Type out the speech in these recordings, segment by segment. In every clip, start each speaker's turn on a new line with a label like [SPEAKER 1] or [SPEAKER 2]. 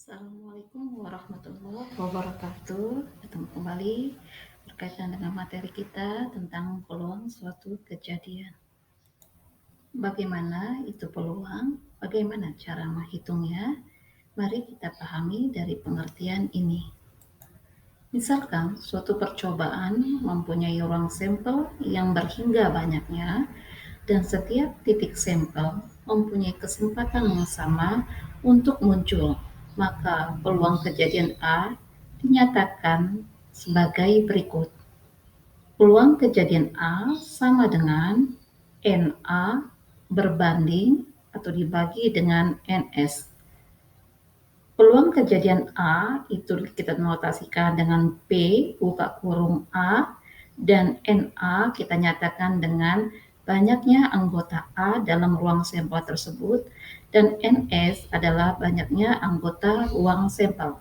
[SPEAKER 1] Assalamualaikum warahmatullahi wabarakatuh. Ketemu kembali berkaitan dengan materi kita tentang peluang suatu kejadian. Bagaimana itu peluang? Bagaimana cara menghitungnya? Mari kita pahami dari pengertian ini. Misalkan suatu percobaan mempunyai ruang sampel yang berhingga banyaknya dan setiap titik sampel mempunyai kesempatan yang sama untuk muncul, maka peluang kejadian A dinyatakan sebagai berikut. Peluang kejadian A sama dengan NA berbanding atau dibagi dengan NS. Peluang kejadian A itu kita notasikan dengan P buka kurung A dan NA kita nyatakan dengan banyaknya anggota A dalam ruang sampel tersebut dan NS adalah banyaknya anggota ruang sampel.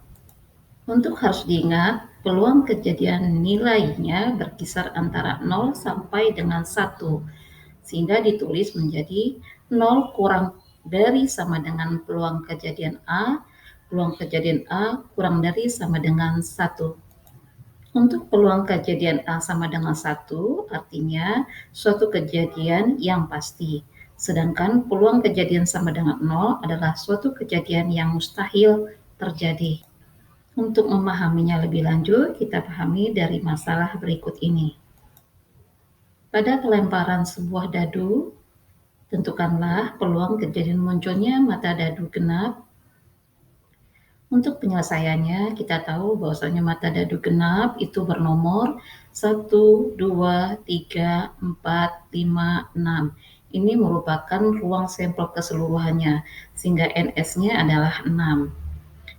[SPEAKER 1] Untuk harus diingat, peluang kejadian nilainya berkisar antara 0 sampai dengan 1, sehingga ditulis menjadi 0 kurang dari sama dengan peluang kejadian A, peluang kejadian A kurang dari sama dengan 1. Untuk peluang kejadian A sama dengan 1, artinya suatu kejadian yang pasti. Sedangkan peluang kejadian sama dengan 0 adalah suatu kejadian yang mustahil terjadi. Untuk memahaminya lebih lanjut, kita pahami dari masalah berikut ini. Pada pelemparan sebuah dadu, tentukanlah peluang kejadian munculnya mata dadu genap. Untuk penyelesaiannya, kita tahu bahwasanya mata dadu genap itu bernomor 1, 2, 3, 4, 5, 6. Ini merupakan ruang sampel keseluruhannya, sehingga NS-nya adalah 6.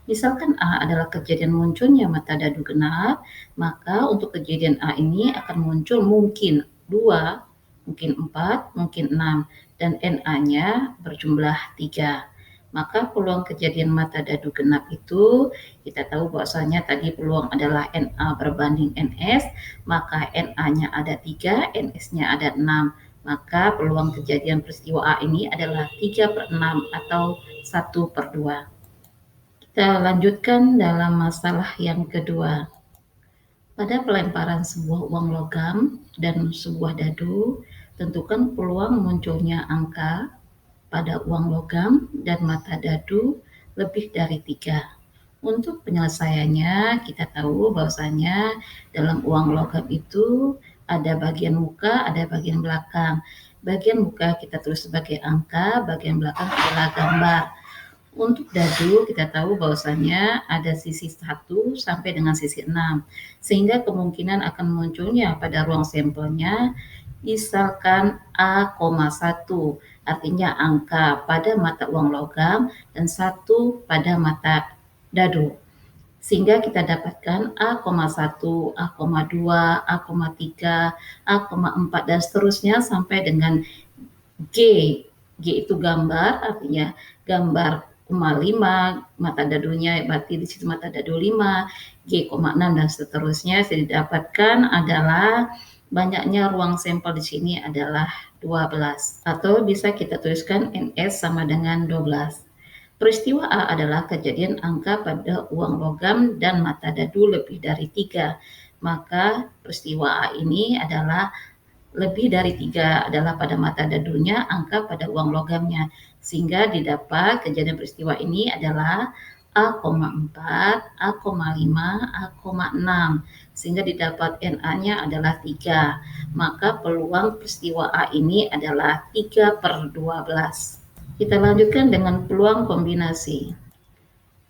[SPEAKER 1] Misalkan A adalah kejadian munculnya mata dadu genap, maka untuk kejadian A ini akan muncul mungkin 2, mungkin 4, mungkin 6, dan NA-nya berjumlah 3. Maka peluang kejadian mata dadu genap itu kita tahu bahwasanya tadi peluang adalah NA berbanding NS, maka NA-nya ada 3, NS-nya ada 6. Maka peluang kejadian peristiwa A ini adalah 3/6 atau 1/2. Kita lanjutkan dalam masalah yang kedua. Pada pelemparan sebuah uang logam dan sebuah dadu, tentukan peluang munculnya angka pada uang logam dan mata dadu lebih dari 3. Untuk penyelesaiannya, kita tahu bahwasanya dalam uang logam itu ada bagian muka, ada bagian belakang. Bagian muka kita tulis sebagai angka, bagian belakang adalah gambar. Untuk dadu kita tahu bahwasanya ada sisi 1 sampai dengan sisi 6, sehingga kemungkinan akan munculnya pada ruang sampelnya misalkan A,1, artinya angka pada mata uang logam dan 1 pada mata dadu. Sehingga kita dapatkan A,1, A,2, A,3, A,4 dan seterusnya sampai dengan G. G itu gambar, artinya gambar 5, mata dadunya berarti di situ mata dadu 5, G,6 dan seterusnya. Yang didapatkan adalah banyaknya ruang sampel di sini adalah 12, atau bisa kita tuliskan NS sama dengan 12. Peristiwa A adalah kejadian angka pada uang logam dan mata dadu lebih dari 3. Maka peristiwa A ini adalah lebih dari 3 adalah pada mata dadunya, angka pada uang logamnya. Sehingga didapat kejadian peristiwa ini adalah A,4, A,5, A,6. Sehingga didapat NA-nya adalah 3. Maka peluang peristiwa A ini adalah 3/12. Kita lanjutkan dengan peluang kombinasi.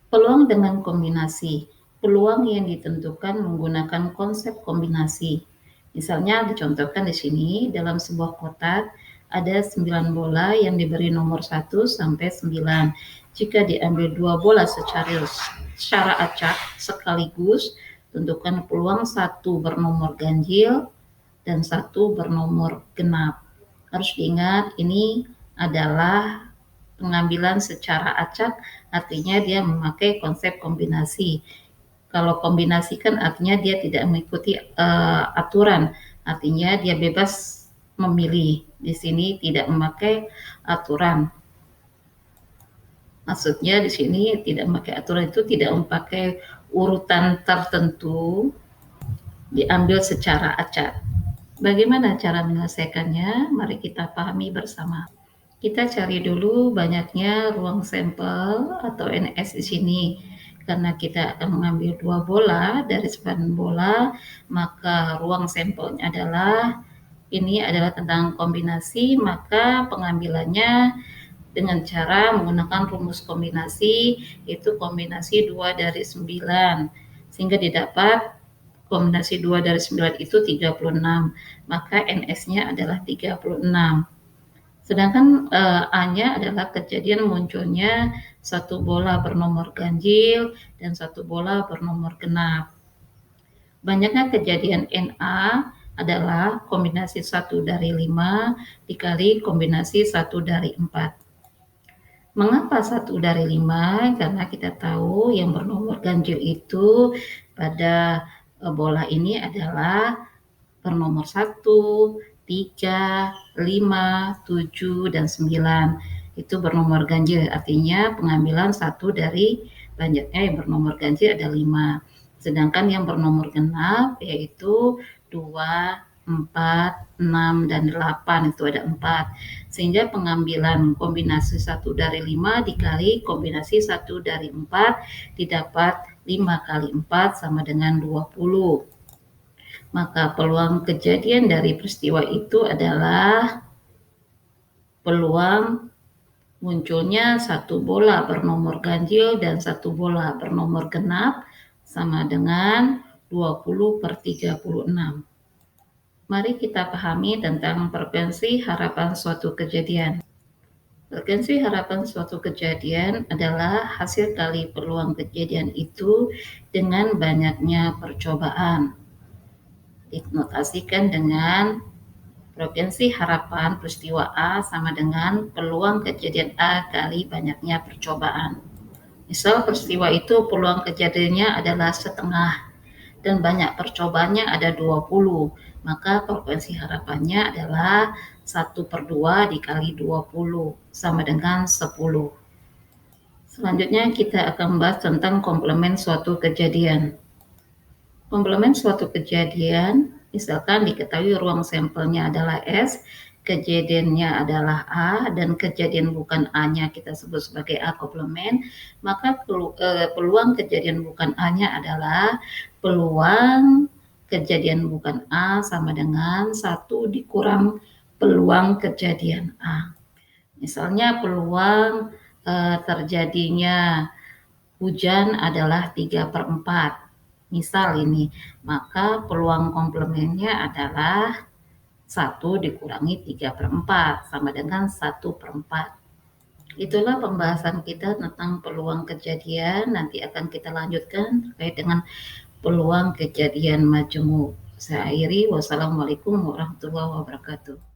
[SPEAKER 1] Peluang dengan kombinasi. Peluang yang ditentukan menggunakan konsep kombinasi. Misalnya dicontohkan di sini dalam sebuah kotak ada 9 bola yang diberi nomor 1 sampai 9. Jika diambil 2 bola secara acak sekaligus, tentukan peluang 1 bernomor ganjil dan 1 bernomor genap. Harus diingat ini adalah pengambilan secara acak, artinya dia memakai konsep kombinasi. Kalau kombinasi kan artinya dia tidak mengikuti aturan, artinya dia bebas memilih. Di sini tidak memakai aturan. Maksudnya di sini tidak memakai aturan itu tidak memakai urutan tertentu, diambil secara acak. Bagaimana cara menyelesaikannya? Mari kita pahami bersama. Kita cari dulu banyaknya ruang sampel atau NS di sini. Karena kita akan mengambil 2 bola dari sepadan bola, maka ruang sampelnya adalah tentang kombinasi, maka pengambilannya dengan cara menggunakan rumus kombinasi, itu kombinasi 2 dari 9, sehingga didapat kombinasi 2 dari 9 itu 36, maka NS-nya adalah 36. Sedangkan A-nya adalah kejadian munculnya satu bola bernomor ganjil dan satu bola bernomor genap. Banyaknya kejadian Na adalah kombinasi 1 dari 5 dikali kombinasi 1 dari 4. Mengapa 1 dari 5? Karena kita tahu yang bernomor ganjil itu pada bola ini adalah bernomor 1, 3, 5, 7, dan 9. Itu bernomor ganjil, artinya pengambilan 1 dari banyaknya yang bernomor ganjil ada 5. Sedangkan yang bernomor genap yaitu 2, 4, 6, dan 8, itu ada 4. Sehingga pengambilan kombinasi 1 dari 5 dikali kombinasi 1 dari 4 didapat 5 kali 4 sama dengan 20. Maka peluang kejadian dari peristiwa itu adalah peluang munculnya satu bola bernomor ganjil dan satu bola bernomor genap sama dengan 20/36. Mari kita pahami tentang frekuensi harapan suatu kejadian. Frekuensi harapan suatu kejadian adalah hasil kali peluang kejadian itu dengan banyaknya percobaan. Dinotasikan dengan frekuensi harapan peristiwa A sama dengan peluang kejadian A kali banyaknya percobaan. Misal peristiwa itu peluang kejadiannya adalah setengah dan banyak percobaannya ada 20, maka frekuensi harapannya adalah 1/2 dikali 20 sama dengan 10. Selanjutnya kita akan membahas tentang komplement suatu kejadian. Komplement suatu kejadian, misalkan diketahui ruang sampelnya adalah S, kejadiannya adalah A, dan kejadian bukan A-nya kita sebut sebagai A komplement, maka peluang kejadian bukan A-nya adalah peluang kejadian bukan A sama dengan 1 dikurang peluang kejadian A. Misalnya peluang terjadinya hujan adalah 3/4. Misal ini, maka peluang komplemennya adalah 1 dikurangi 3/4 sama dengan 1/4. Itulah pembahasan kita tentang peluang kejadian. Nanti akan kita lanjutkan terkait dengan peluang kejadian majemuk. Saya akhiri, wassalamualaikum warahmatullahi wabarakatuh.